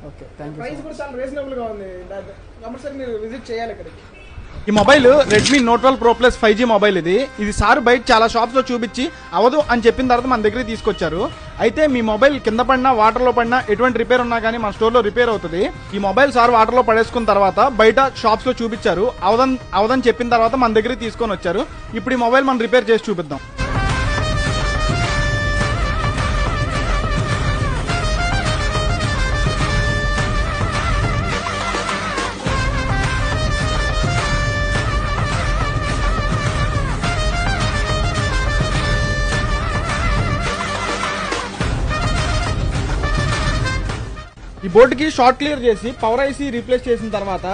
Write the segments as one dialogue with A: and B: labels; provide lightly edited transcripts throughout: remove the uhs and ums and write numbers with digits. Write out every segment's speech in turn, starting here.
A: Okay, thank you.
B: Price కూడా చాలా reasonable గా ఉంది. కంపల్సరీ మీరు విజిట్ చేయాలి ఇక్కడికి.
A: ఈ mobile Redmi note 12 Pro Plus 5G mobile. ఇది సార్ బయట చాలా షాప్స్ లో చూపించి అవదు అని చెప్పిన తర్వాత మన దగ్గరికి తీసుకొచ్చారు. అయితే మీ మొబైల్ కింద పడినా వాటర్ లో పడినా ఎటువంటి రిపేర్ ఉన్నా కానీ మన స్టోర్ లో రిపేర్ అవుతుంది. ఈ మొబైల్ సార్ వాటర్ లో పడేసుకున్న తర్వాత బయట షాప్స్ లో చూపించారు, అవదని చెప్పిన తర్వాత మన దగ్గరికి తీసుకొని వచ్చారు. ఇప్పుడు ఈ మొబైల్ మనం రిపేర్ చేసి చూపిద్దాం. ఈ బోర్డుకి షార్ట్ క్లియర్ చేసి పవర్ ఐసీ రీప్లేస్ చేసిన తర్వాత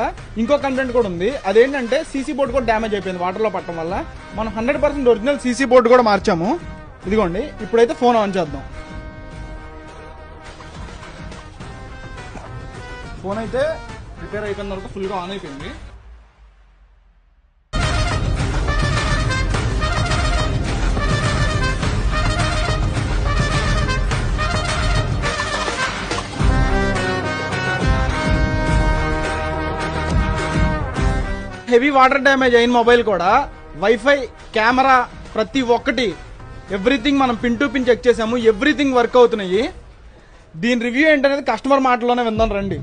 A: ఇంకో కంటెంట్ కూడా ఉంది. అదేంటంటే సీసీ బోర్డు కూడా డ్యామేజ్ అయిపోయింది వాటర్ లో పట్టడం వల్ల. మనం 100% ఒరిజినల్ సీసీ బోర్డు కూడా మార్చాము. ఇదిగోండి, ఇప్పుడైతే ఫోన్ ఆన్ చేద్దాం. ఫోన్ అయితే రిపేర్ అయిపోయిన వరకు ఫుల్ గా ఆన్ అయిపోయింది. హెవీ వాటర్ డ్యామేజ్ అయిన మొబైల్ కూడా వైఫై, కెమెరా ప్రతి ఒక్కటి ఎవ్రీథింగ్ మనం పిన్ టు పిన్ చెక్ చేసాము. ఎవ్రీథింగ్ వర్క్ అవుతున్నాయి. దీని రివ్యూ ఏంటనేది కస్టమర్ మాటలోనే విందాం రండి.